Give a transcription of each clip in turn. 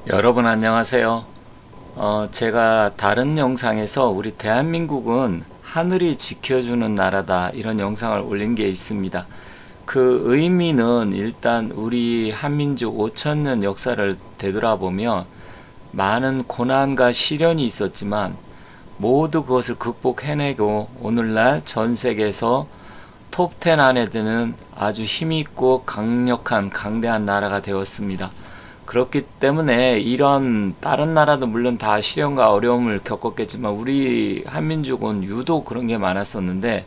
여러분 안녕하세요. 제가 다른 영상에서 우리 대한민국은 하늘이 지켜주는 나라다 이런 영상을 올린 게 있습니다. 그 의미는 일단 우리 한민족 5천년 역사를 되돌아보며 많은 고난과 시련이 있었지만 모두 그것을 극복해내고 오늘날 전 세계에서 톱10 안에 드는 아주 힘있고 강력한 강대한 나라가 되었습니다. 그렇기 때문에 이런 다른 나라도 물론 다 시련과 어려움을 겪었겠지만 우리 한민족은 유독 그런 게 많았었는데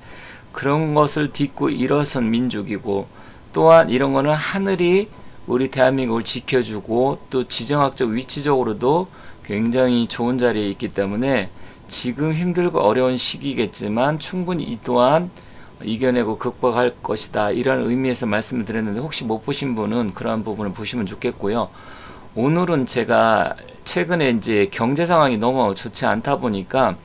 그런 것을 딛고 일어선 민족이고 또한 이런 거는 하늘이 우리 대한민국을 지켜주고 또 지정학적 위치적으로도 굉장히 좋은 자리에 있기 때문에 지금 힘들고 어려운 시기겠지만 충분히 이 또한 이겨내고 극복할 것이다 이런 의미에서 말씀을 드렸는데 혹시 못 보신 분은 그러한 부분을 보시면 좋겠고요. 오늘은 제가 최근에 이제 경제 상황이 너무 좋지 않다 보니까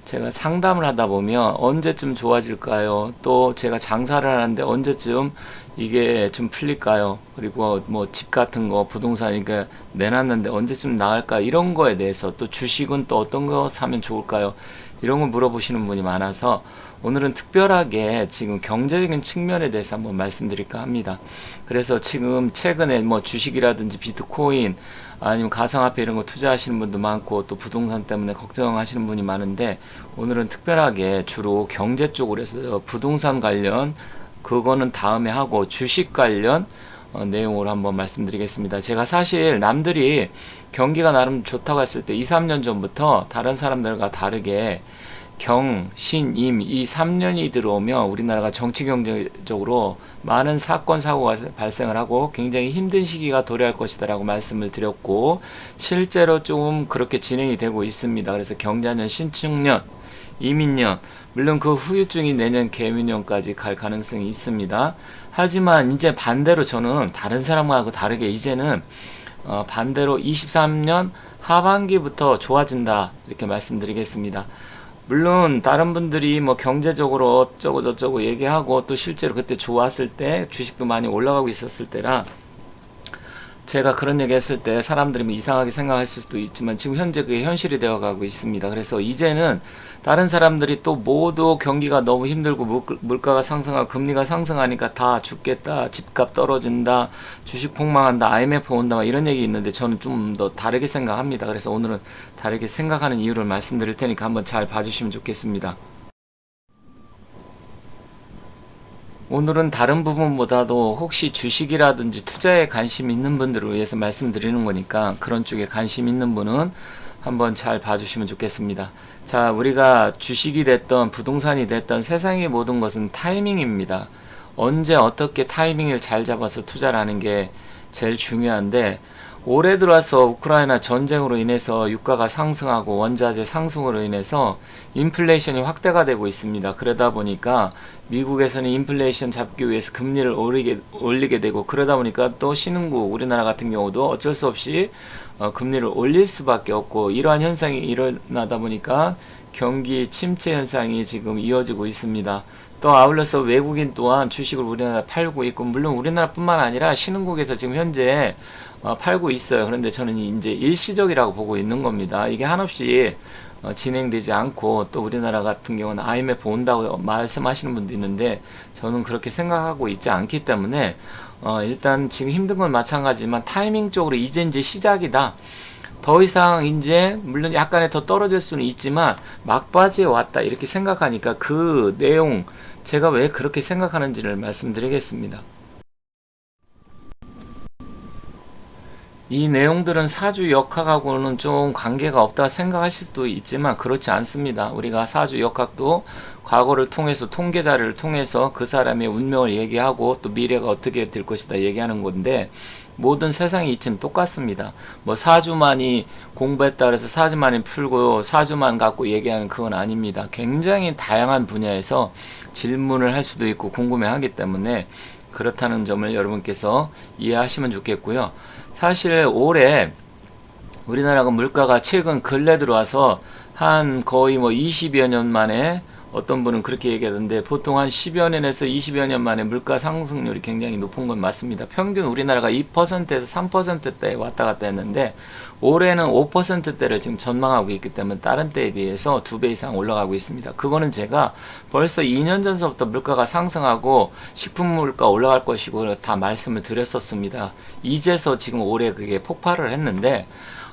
제가 상담을 하다 보면 언제쯤 좋아질까요? 또 제가 장사를 하는데 언제쯤 이게 좀 풀릴까요? 그리고 뭐 집 같은 거 부동산 이게 내놨는데 언제쯤 나갈까? 이런 거에 대해서 또 주식은 또 어떤 거 사면 좋을까요? 이런 걸 물어보시는 분이 많아서 오늘은 특별하게 지금 경제적인 측면에 대해서 한번 말씀드릴까 합니다. 그래서 지금 최근에 뭐 주식이라든지 비트코인 아니면 가상화폐 이런 거 투자하시는 분도 많고 또 부동산 때문에 걱정하시는 분이 많은데 오늘은 특별하게 주로 경제 쪽으로 해서 부동산 관련 그거는 다음에 하고 주식 관련 내용으로 한번 말씀드리겠습니다. 제가 사실 남들이 경기가 나름 좋다고 했을 때 2, 3년 전부터 다른 사람들과 다르게 경, 신, 임 이 3년이 들어오면 우리나라가 정치 경제적으로 많은 사건 사고가 발생을 하고 굉장히 힘든 시기가 도래할 것이다 라고 말씀을 드렸고 실제로 좀 그렇게 진행이 되고 있습니다. 그래서 경자년, 신축년, 이민년 물론 그 후유증이 내년 개미년까지 갈 가능성이 있습니다. 하지만 이제 반대로 저는 다른 사람하고 다르게 이제는 반대로 23년 하반기부터 좋아진다 이렇게 말씀드리겠습니다. 물론 다른 분들이 뭐 경제적으로 어쩌고 저쩌고 얘기하고 또 실제로 그때 좋았을 때 주식도 많이 올라가고 있었을 때라 제가 그런 얘기 했을 때 사람들이 뭐 이상하게 생각할 수도 있지만 지금 현재 그게 현실이 되어 가고 있습니다. 그래서 이제는 다른 사람들이 또 모두 경기가 너무 힘들고 물가가 상승하고 금리가 상승하니까 다 죽겠다, 집값 떨어진다, 주식 폭망한다, IMF 온다 이런 얘기 있는데 저는 좀 더 다르게 생각합니다. 그래서 오늘은 다르게 생각하는 이유를 말씀드릴 테니까 한번 잘 봐주시면 좋겠습니다. 오늘은 다른 부분보다도 혹시 주식이라든지 투자에 관심 있는 분들을 위해서 말씀드리는 거니까 그런 쪽에 관심 있는 분은 한번 잘 봐주시면 좋겠습니다. 자, 우리가 주식이 됐던 부동산이 됐던 세상의 모든 것은 타이밍입니다. 언제 어떻게 타이밍을 잘 잡아서 투자를 하는 게 제일 중요한데 올해 들어와서 우크라이나 전쟁으로 인해서 유가가 상승하고 원자재 상승으로 인해서 인플레이션이 확대가 되고 있습니다. 그러다 보니까 미국에서는 인플레이션 잡기 위해서 금리를 올리게 되고 그러다 보니까 또 신흥국 우리나라 같은 경우도 어쩔 수 없이 금리를 올릴 수밖에 없고 이러한 현상이 일어나다 보니까 경기 침체 현상이 지금 이어지고 있습니다. 또 아울러서 외국인 또한 주식을 우리나라 팔고 있고 물론 우리나라뿐만 아니라 신흥국에서 지금 현재 팔고 있어요. 그런데 저는 이제 일시적이라고 보고 있는 겁니다. 이게 한없이 진행되지 않고 또 우리나라 같은 경우는 IMF 온다고 말씀하시는 분도 있는데 저는 그렇게 생각하고 있지 않기 때문에 일단 지금 힘든 건 마찬가지지만 타이밍적으로 이제 시작이다. 더 이상 이제 물론 약간의 더 떨어질 수는 있지만 막바지에 왔다 이렇게 생각하니까 그 내용 제가 왜 그렇게 생각하는지를 말씀드리겠습니다. 이 내용들은 사주 역학하고는 좀 관계가 없다 생각하실 수도 있지만 그렇지 않습니다. 우리가 사주 역학도 과거를 통해서 통계 자료를 통해서 그 사람의 운명을 얘기하고 또 미래가 어떻게 될 것이다 얘기하는 건데 모든 세상의 이치는 똑같습니다. 뭐 사주만이 공부했다 그래서 사주만이 풀고 사주만 갖고 얘기하는 그건 아닙니다. 굉장히 다양한 분야에서 질문을 할 수도 있고 궁금해하기 때문에 그렇다는 점을 여러분께서 이해하시면 좋겠고요. 사실 올해 우리나라가 물가가 최근 근래 들어와서 한 거의 뭐 20여 년 만에 어떤 분은 그렇게 얘기하던데 보통 한 10여 년에서 20여 년 만에 물가 상승률이 굉장히 높은 건 맞습니다. 평균 우리나라가 2%에서 3%대에 왔다 갔다 했는데 올해는 5%대를 지금 전망하고 있기 때문에 다른 때에 비해서 2배 이상 올라가고 있습니다. 그거는 제가 벌써 2년 전서부터 물가가 상승하고 식품 물가 올라갈 것이고 다 말씀을 드렸었습니다. 이제서 지금 올해 그게 폭발을 했는데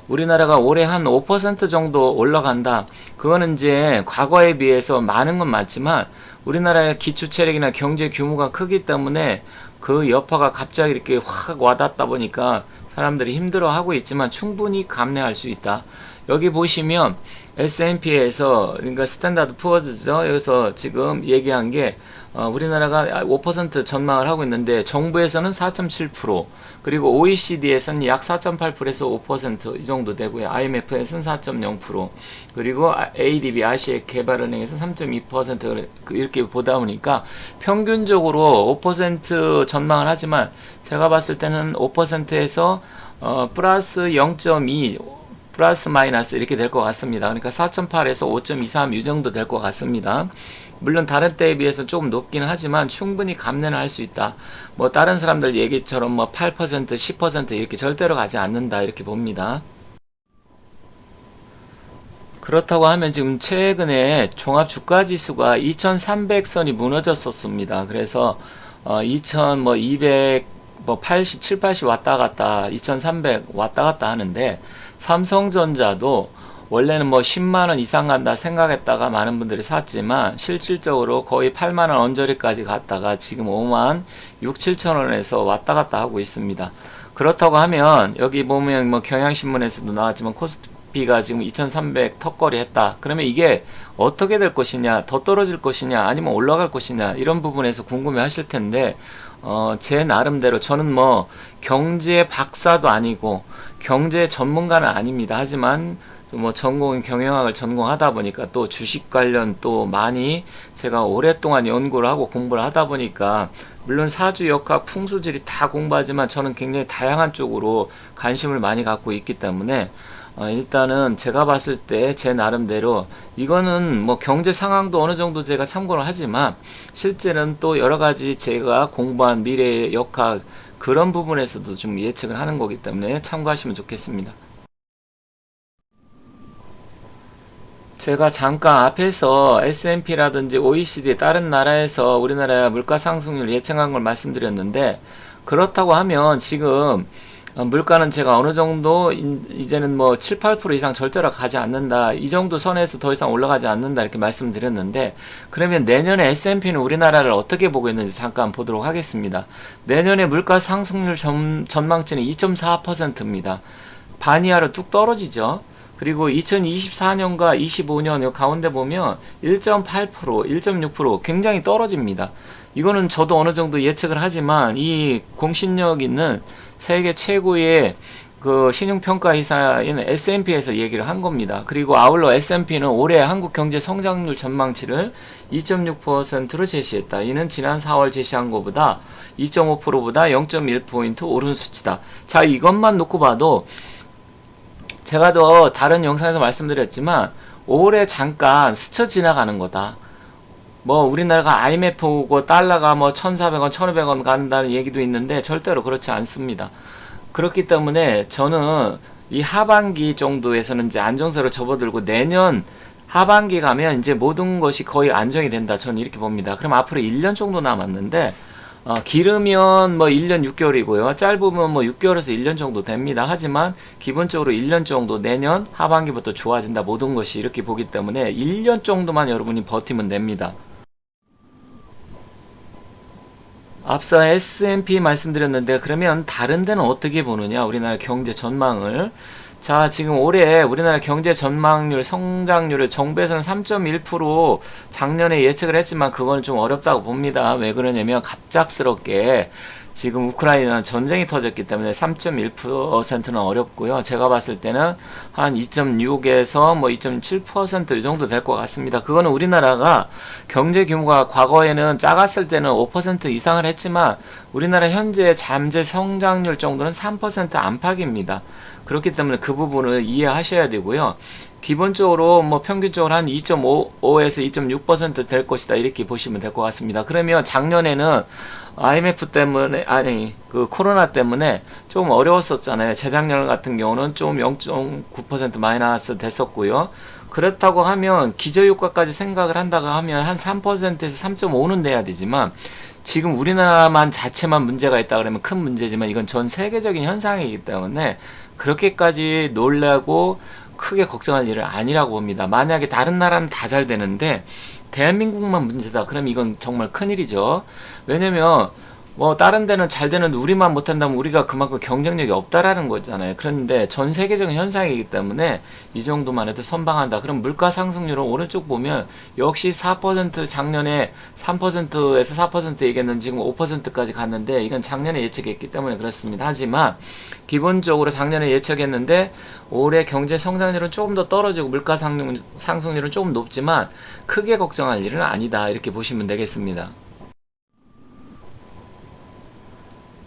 우리나라가 올해 한 5% 정도 올라간다. 그거는 이제 과거에 비해서 많은 건 맞지만 우리나라의 기초체력이나 경제 규모가 크기 때문에 그 여파가 갑자기 이렇게 확 와닿다 보니까 사람들이 힘들어하고 있지만 충분히 감내할 수 있다. 여기 보시면 S&P에서 그러니까 스탠다드 푸어즈죠. 여기서 지금 얘기한 게 우리나라가 5% 전망을 하고 있는데 정부에서는 4.7% 그리고 OECD에서는 약 4.8%에서 5%이 정도 되고요. IMF에서는 4.0% 그리고 ADB 아시아 개발은행에서 3.2% 이렇게 보다 보니까 평균적으로 5% 전망을 하지만 제가 봤을 때는 5%에서 플러스 0.2 플러스 마이너스 이렇게 될 것 같습니다. 그러니까 4.8에서 5.23 이 정도 될 것 같습니다. 물론 다른 때에 비해서 조금 높긴 하지만 충분히 감내는 할 수 있다. 뭐 다른 사람들 얘기처럼 뭐 8%, 10% 이렇게 절대로 가지 않는다 이렇게 봅니다. 그렇다고 하면 지금 최근에 종합주가지수가 2300선이 무너졌었습니다. 그래서 2200, 87, 80 왔다 갔다 2300 왔다 갔다 하는데 삼성전자도 원래는 뭐 10만원 이상 간다 생각했다가 많은 분들이 샀지만 실질적으로 거의 8만원 언저리까지 갔다가 지금 5만 6, 7천원에서 왔다 갔다 하고 있습니다. 그렇다고 하면 여기 보면 뭐 경향신문에서도 나왔지만 코스피가 지금 2300 턱걸이 했다. 그러면 이게 어떻게 될 것이냐, 더 떨어질 것이냐, 아니면 올라갈 것이냐 이런 부분에서 궁금해 하실 텐데 제 나름대로 저는 뭐 경제 박사도 아니고 경제 전문가는 아닙니다. 하지만 뭐 전공인 경영학을 전공하다 보니까 또 주식 관련 또 많이 제가 오랫동안 연구를 하고 공부를 하다 보니까 물론 사주 역학 풍수지리 다 공부하지만 저는 굉장히 다양한 쪽으로 관심을 많이 갖고 있기 때문에 일단은 제가 봤을 때 제 나름대로 이거는 뭐 경제 상황도 어느 정도 제가 참고를 하지만 실제는 또 여러 가지 제가 공부한 미래의 역학 그런 부분에서도 좀 예측을 하는 거기 때문에 참고하시면 좋겠습니다. 제가 잠깐 앞에서 S&P라든지 OECD 다른 나라에서 우리나라 물가 상승률 예측한 걸 말씀드렸는데 그렇다고 하면 지금 물가는 제가 어느 정도 이제는 뭐 7, 8% 이상 절대로 가지 않는다. 이 정도 선에서 더 이상 올라가지 않는다. 이렇게 말씀드렸는데 그러면 내년에 S&P는 우리나라를 어떻게 보고 있는지 잠깐 보도록 하겠습니다. 내년에 물가 상승률 전망치는 2.4%입니다. 반 이하로 뚝 떨어지죠. 그리고 2024년과 25년 요 가운데 보면 1.8%, 1.6% 굉장히 떨어집니다. 이거는 저도 어느 정도 예측을 하지만 이 공신력 있는 세계 최고의 그 신용평가 회사인 S&P에서 얘기를 한 겁니다. 그리고 아울러 S&P는 올해 한국 경제 성장률 전망치를 2.6%로 제시했다. 이는 지난 4월 제시한 것보다 2.5%보다 0.1포인트 오른 수치다. 자, 이것만 놓고 봐도 제가 더 다른 영상에서 말씀드렸지만 올해 잠깐 스쳐 지나가는 거다. 뭐 우리나라가 IMF 오고 달러가 뭐 1,400원, 1,500원 간다는 얘기도 있는데 절대로 그렇지 않습니다. 그렇기 때문에 저는 이 하반기 정도에서는 이제 안정세로 접어들고 내년 하반기 가면 이제 모든 것이 거의 안정이 된다. 저는 이렇게 봅니다. 그럼 앞으로 1년 정도 남았는데 길으면 뭐 1년 6개월이고요. 짧으면 뭐 6개월에서 1년 정도 됩니다. 하지만 기본적으로 1년 정도 내년 하반기부터 좋아진다. 모든 것이 이렇게 보기 때문에 1년 정도만 여러분이 버티면 됩니다. 앞서 S&P 말씀드렸는데 그러면 다른 데는 어떻게 보느냐 우리나라 경제 전망을. 자, 지금 올해 우리나라 경제 전망률 성장률을 정부에서는 3.1% 작년에 예측을 했지만 그건 좀 어렵다고 봅니다. 왜 그러냐면 갑작스럽게 지금 우크라이나는 전쟁이 터졌기 때문에 3.1%는 어렵고요. 제가 봤을 때는 한 2.6에서 뭐 2.7% 이 정도 될 것 같습니다. 그거는 우리나라가 경제 규모가 과거에는 작았을 때는 5% 이상을 했지만 우리나라 현재 잠재 성장률 정도는 3% 안팎입니다. 그렇기 때문에 그 부분을 이해하셔야 되고요. 기본적으로 뭐 평균적으로 한 2.5에서 2.6% 될 것이다 이렇게 보시면 될 것 같습니다. 그러면 작년에는 IMF 때문에 아니 그 코로나 때문에 좀 어려웠었잖아요. 재작년 같은 경우는 좀 0.9% 마이너스 됐었고요. 그렇다고 하면 기저효과까지 생각을 한다고 하면 한 3%에서 3.5는 돼야 되지만 지금 우리나라만 자체만 문제가 있다 그러면 큰 문제지만 이건 전 세계적인 현상이기 때문에 그렇게까지 놀라고 크게 걱정할 일은 아니라고 봅니다. 만약에 다른 나라는 다 잘 되는데 대한민국만 문제다. 그럼 이건 정말 큰일이죠. 왜냐면 뭐 다른 데는 잘 되는데 우리만 못한다면 우리가 그만큼 경쟁력이 없다라는 거잖아요. 그런데 전 세계적인 현상이기 때문에 이 정도만 해도 선방한다. 그럼 물가 상승률은 오른쪽 보면 역시 4% 작년에 3%에서 4% 얘기했는데 지금 5%까지 갔는데 이건 작년에 예측했기 때문에 그렇습니다. 하지만 기본적으로 작년에 예측했는데 올해 경제 성장률은 조금 더 떨어지고 물가 상승률은 조금 높지만 크게 걱정할 일은 아니다. 이렇게 보시면 되겠습니다.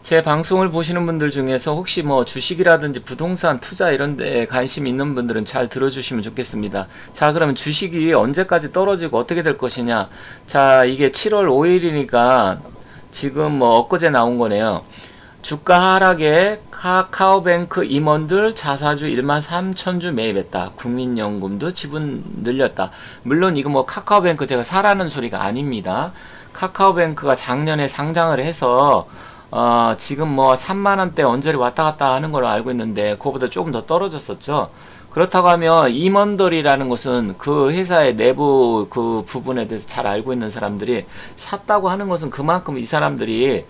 제 방송을 보시는 분들 중에서 혹시 뭐 주식이라든지 부동산 투자 이런 데 관심 있는 분들은 잘 들어주시면 좋겠습니다. 자, 그러면 주식이 언제까지 떨어지고 어떻게 될 것이냐. 자, 이게 7월 5일이니까 지금 뭐 엊그제 나온 거네요. 주가 하락에 카카오뱅크 임원들 자사주 13,000주 매입했다. 국민연금도 지분 늘렸다. 물론 이거 뭐 카카오뱅크 제가 사라는 소리가 아닙니다. 카카오뱅크가 작년에 상장을 해서 지금 뭐 3만원대 언저리 왔다 갔다 하는 걸로 알고 있는데 그거보다 조금 더 떨어졌었죠. 그렇다고 하면 임원들이라는 것은 그 회사의 내부 그 부분에 대해서 잘 알고 있는 사람들이 샀다고 하는 것은 그만큼 이 사람들이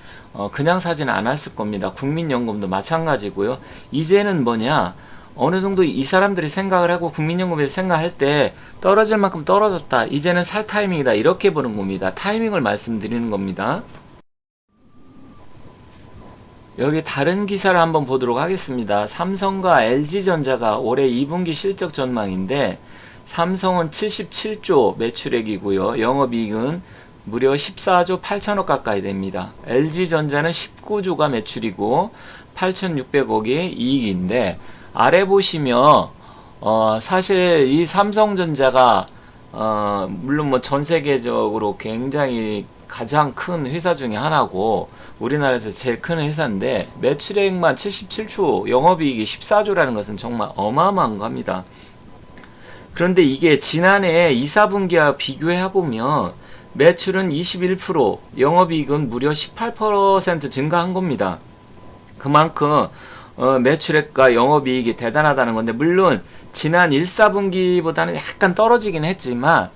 그냥 사지는 않았을 겁니다. 국민연금도 마찬가지고요. 이제는 뭐냐, 어느 정도 이 사람들이 생각을 하고 국민연금에서 생각할 때 떨어질 만큼 떨어졌다. 이제는 살 타이밍이다. 이렇게 보는 겁니다. 타이밍을 말씀드리는 겁니다. 여기 다른 기사를 한번 보도록 하겠습니다. 삼성과 LG전자가 올해 2분기 실적 전망인데 삼성은 77조 매출액이고요. 영업이익은 무려 14조 8천억 가까이 됩니다. LG전자는 19조가 매출이고 8,600억의 이익인데 아래 보시면 사실 이 삼성전자가 물론 뭐 전 세계적으로 굉장히 가장 큰 회사 중에 하나고 우리나라에서 제일 큰 회사인데 매출액만 77조, 영업이익이 14조라는 것은 정말 어마어마한 겁니다. 그런데 이게 지난해 2, 4분기와 비교해보면 매출은 21%, 영업이익은 무려 18% 증가한 겁니다. 그만큼 매출액과 영업이익이 대단하다는 건데 물론 지난 1, 4분기보다는 약간 떨어지긴 했지만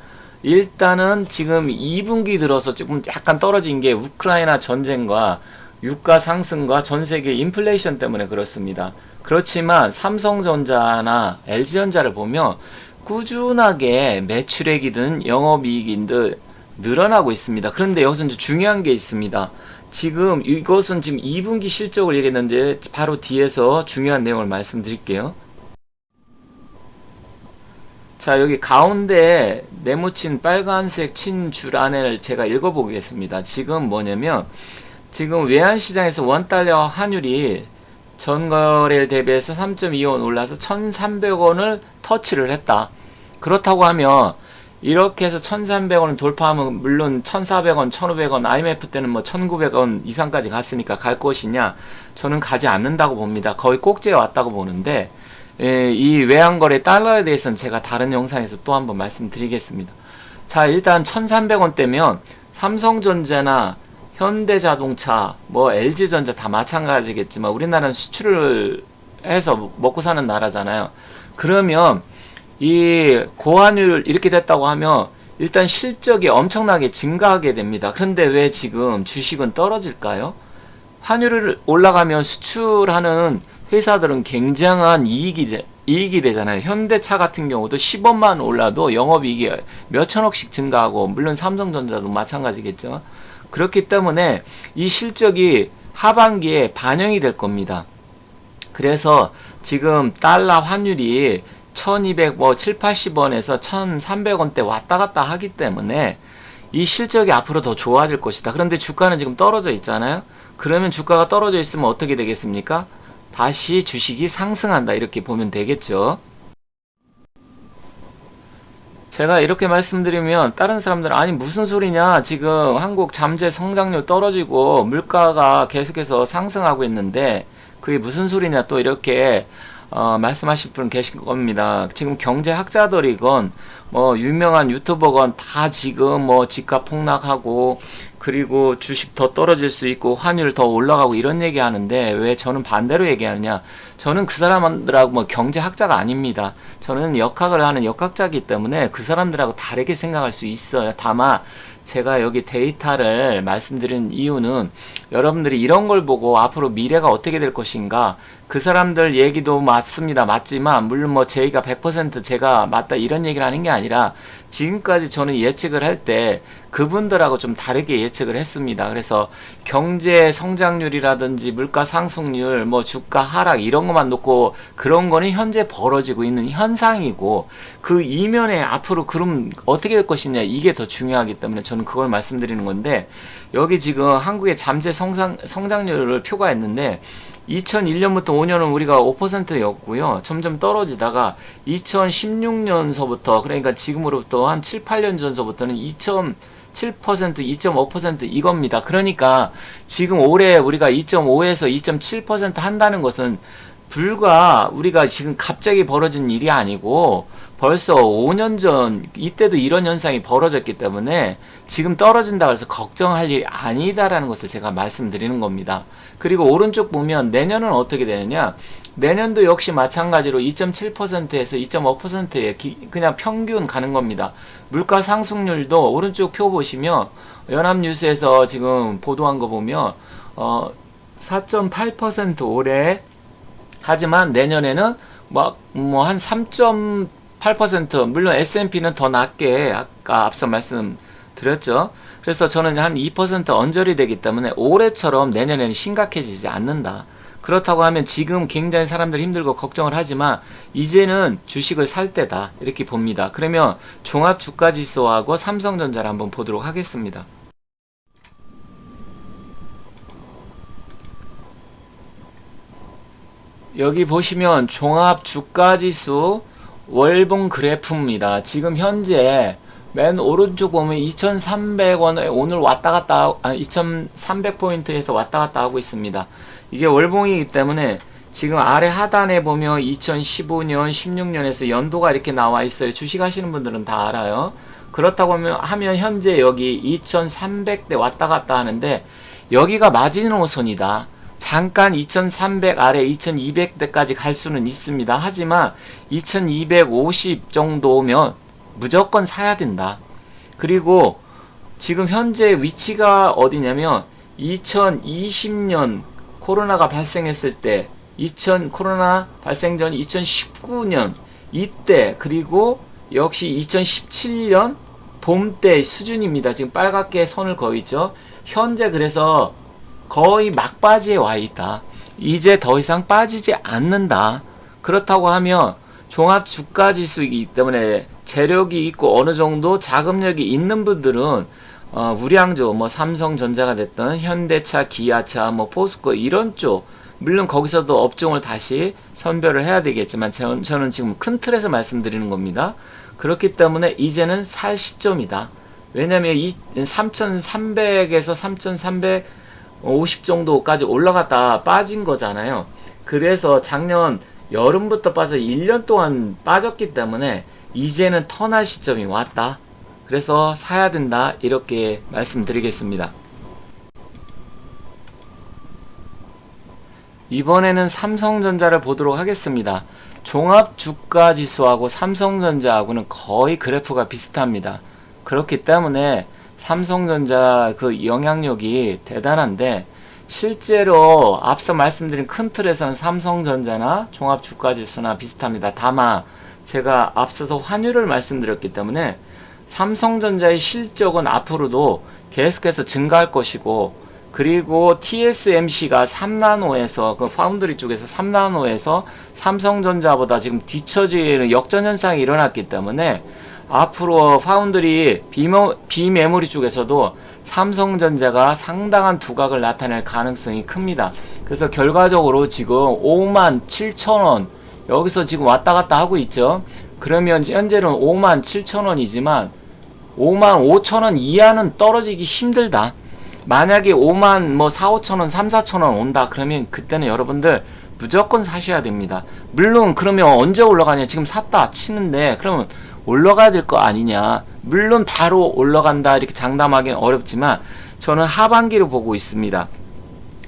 일단은 지금 2분기 들어서 조금 약간 떨어진 게 우크라이나 전쟁과 유가 상승과 전 세계 인플레이션 때문에 그렇습니다. 그렇지만 삼성전자나 LG전자를 보면 꾸준하게 매출액이든 영업이익이든 늘어나고 있습니다. 그런데 여기서 이제 중요한 게 있습니다. 지금 이것은 지금 2분기 실적을 얘기했는데 바로 뒤에서 중요한 내용을 말씀드릴게요. 자, 여기 가운데 네모친 빨간색 친 줄 안을 제가 읽어보겠습니다. 지금 뭐냐면 지금 외환시장에서 원달러 환율이 전거래일 대비해서 3.25원 올라서 1,300원을 터치를 했다. 그렇다고 하면 이렇게 해서 1,300원을 돌파하면 물론 1,400원, 1,500원, IMF 때는 뭐 1,900원 이상까지 갔으니까 갈 것이냐? 저는 가지 않는다고 봅니다. 거의 꼭지에 왔다고 보는데 이 외환거래 달러에 대해서는 제가 다른 영상에서 또 한번 말씀드리겠습니다. 자, 일단 1,300원대면 삼성전자나 현대자동차, 뭐 LG전자 다 마찬가지겠지만 우리나라는 수출을 해서 먹고 사는 나라잖아요. 그러면 이 고환율 이렇게 됐다고 하면 일단 실적이 엄청나게 증가하게 됩니다. 그런데 왜 지금 주식은 떨어질까요? 환율을 올라가면 수출하는 회사들은 굉장한 이익이 되잖아요. 현대차 같은 경우도 10원만 올라도 영업이익이 몇천억씩 증가하고 물론 삼성전자도 마찬가지겠죠. 그렇기 때문에 이 실적이 하반기에 반영이 될 겁니다. 그래서 지금 달러 환율이 1200, 뭐 7, 80원에서 1300원대 왔다 갔다 하기 때문에 이 실적이 앞으로 더 좋아질 것이다. 그런데 주가는 지금 떨어져 있잖아요. 그러면 주가가 떨어져 있으면 어떻게 되겠습니까? 다시 주식이 상승한다. 이렇게 보면 되겠죠. 제가 이렇게 말씀드리면 다른 사람들은 아니 무슨 소리냐, 지금 한국 잠재 성장률 떨어지고 물가가 계속해서 상승하고 있는데 그게 무슨 소리냐 또 이렇게 말씀하실 분 계실 겁니다. 지금 경제학자들이건 뭐 유명한 유튜버건 다 지금 뭐 집값 폭락하고 그리고 주식 더 떨어질 수 있고 환율 더 올라가고 이런 얘기 하는데 왜 저는 반대로 얘기하느냐. 저는 그 사람들하고 뭐 경제학자가 아닙니다. 저는 역학을 하는 역학자이기 때문에 그 사람들하고 다르게 생각할 수 있어요. 다만 제가 여기 데이터를 말씀드린 이유는 여러분들이 이런 걸 보고 앞으로 미래가 어떻게 될 것인가, 그 사람들 얘기도 맞습니다. 맞지만 물론 뭐 제가 100% 제가 맞다 이런 얘기를 하는 게 아니라 지금까지 저는 예측을 할 때 그분들하고 좀 다르게 예측을 했습니다. 그래서 경제 성장률이라든지 물가 상승률, 뭐 주가 하락 이런 것만 놓고 그런 거는 현재 벌어지고 있는 현상이고 그 이면에 앞으로 그럼 어떻게 될 것이냐 이게 더 중요하기 때문에 저는 그걸 말씀드리는 건데, 여기 지금 한국의 잠재 성장률을 표가했는데 2001년부터 5년은 우리가 5%였고요. 점점 떨어지다가 2016년서부터 그러니까 지금으로부터 한 7, 8년 전서부터는 2.7%, 2.5% 이겁니다. 그러니까 지금 올해 우리가 2.5에서 2.7% 한다는 것은 불과 우리가 지금 갑자기 벌어진 일이 아니고 벌써 5년 전 이때도 이런 현상이 벌어졌기 때문에 지금 떨어진다 그래서 걱정할 일이 아니다라는 것을 제가 말씀드리는 겁니다. 그리고 오른쪽 보면 내년은 어떻게 되느냐, 내년도 역시 마찬가지로 2.7%에서 2.5%에 그냥 평균 가는 겁니다. 물가 상승률도 오른쪽 표 보시면 연합뉴스에서 지금 보도한 거 보면 4.8% 올해, 하지만 내년에는 뭐 한 3.8%, 물론 S&P는 더 낮게 아까 앞서 말씀드렸죠. 그래서 저는 한 2% 언저리 되기 때문에 올해처럼 내년에는 심각해지지 않는다. 그렇다고 하면 지금 굉장히 사람들 힘들고 걱정을 하지만 이제는 주식을 살 때다 이렇게 봅니다. 그러면 종합주가지수하고 삼성전자를 한번 보도록 하겠습니다. 여기 보시면 종합주가지수 월봉 그래프입니다. 지금 현재 맨 오른쪽 보면 2300원에 오늘 왔다갔다 2300포인트에서 왔다갔다 하고 있습니다. 이게 월봉이기 때문에 지금 아래 하단에 보면 2015년 16년에서 연도가 이렇게 나와 있어요. 주식 하시는 분들은 다 알아요. 그렇다고 하면 현재 여기 2300대 왔다갔다 하는데 여기가 마지노선이다. 잠깐 2300 아래 2200대까지 갈 수는 있습니다. 하지만 2250 정도면 무조건 사야 된다. 그리고 지금 현재 위치가 어디냐면 2020년 코로나가 발생했을 때 코로나 발생 전 2019년 이때, 그리고 역시 2017년 봄 때 수준입니다. 지금 빨갛게 선을 그어 있죠. 현재 그래서 거의 막바지에 와 있다. 이제 더 이상 빠지지 않는다. 그렇다고 하면 종합주가지수이기 때문에 재력이 있고 어느 정도 자금력이 있는 분들은 우량주 뭐 삼성전자가 됐던 현대차, 기아차, 뭐 포스코 이런 쪽, 물론 거기서도 업종을 다시 선별을 해야 되겠지만 저는 지금 큰 틀에서 말씀드리는 겁니다. 그렇기 때문에 이제는 살 시점이다. 왜냐면 3300에서 3350 정도까지 올라갔다 빠진 거잖아요. 그래서 작년 여름부터 빠져 1년 동안 빠졌기 때문에 이제는 턴할 시점이 왔다. 그래서 사야 된다. 이렇게 말씀드리겠습니다. 이번에는 삼성전자를 보도록 하겠습니다. 종합주가지수하고 삼성전자하고는 거의 그래프가 비슷합니다. 그렇기 때문에 삼성전자 그 영향력이 대단한데, 실제로 앞서 말씀드린 큰 틀에서는 삼성전자나 종합주가지수나 비슷합니다. 다만 제가 앞서서 환율을 말씀드렸기 때문에 삼성전자의 실적은 앞으로도 계속해서 증가할 것이고, 그리고 TSMC가 3나노에서 그 파운드리 쪽에서 3나노에서 삼성전자보다 지금 뒤처지는 역전현상이 일어났기 때문에 앞으로 파운드리 비메모리 쪽에서도 삼성전자가 상당한 두각을 나타낼 가능성이 큽니다. 그래서 결과적으로 지금 57,000원 여기서 지금 왔다갔다 하고 있죠. 그러면 현재는 57,000원이지만 55,000원 이하는 떨어지기 힘들다. 만약에 5만 뭐 4, 5천원, 3, 4천원 온다. 그러면 그때는 여러분들 무조건 사셔야 됩니다. 물론 그러면 언제 올라가냐? 지금 샀다 치는데 그러면 올라가야 될 거 아니냐? 물론 바로 올라간다 이렇게 장담하기는 어렵지만 저는 하반기를 보고 있습니다.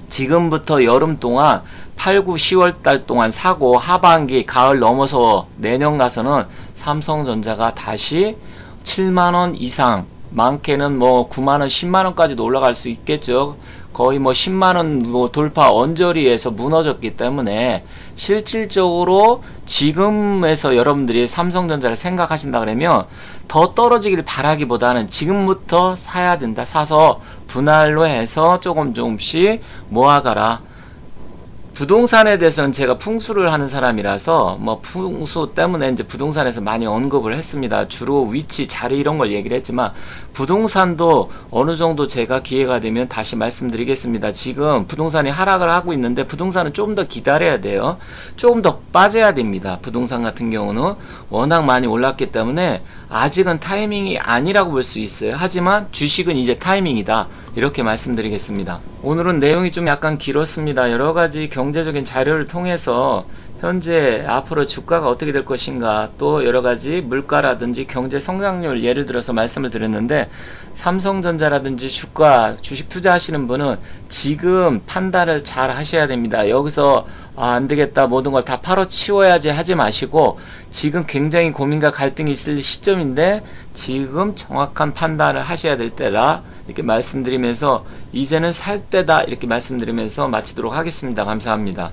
지금부터 여름 동안 8, 9, 10월 달 동안 사고 하반기 가을 넘어서 내년 가서는 삼성전자가 다시 7만원 이상, 많게는 뭐 9만원, 10만원까지도 올라갈 수 있겠죠. 거의 뭐 10만원 뭐 돌파 언저리에서 무너졌기 때문에 실질적으로 지금에서 여러분들이 삼성전자를 생각하신다 그러면 더 떨어지길 바라기보다는 지금부터 사야 된다. 사서 분할로 해서 조금씩 모아가라. 부동산에 대해서는 제가 풍수를 하는 사람이라서 뭐 풍수 때문에 이제 부동산에서 많이 언급을 했습니다. 주로 위치, 자리 이런 걸 얘기를 했지만 부동산도 어느 정도 제가 기회가 되면 다시 말씀드리겠습니다. 지금 부동산이 하락을 하고 있는데 부동산은 조금 더 기다려야 돼요. 조금 더 빠져야 됩니다. 부동산 같은 경우는 워낙 많이 올랐기 때문에 아직은 타이밍이 아니라고 볼 수 있어요. 하지만 주식은 이제 타이밍이다. 이렇게 말씀드리겠습니다. 오늘은 내용이 좀 약간 길었습니다. 여러가지 경제적인 자료를 통해서 현재 앞으로 주가가 어떻게 될 것인가, 또 여러가지 물가라든지 경제 성장률 예를 들어서 말씀을 드렸는데, 삼성전자라든지 주식 투자하시는 분은 지금 판단을 잘 하셔야 됩니다. 여기서 안되겠다, 모든 걸 다 팔아치워야지 하지 마시고, 지금 굉장히 고민과 갈등이 있을 시점인데 지금 정확한 판단을 하셔야 될 때라 이렇게 말씀드리면서, 이제는 살 때다 이렇게 말씀드리면서 마치도록 하겠습니다. 감사합니다.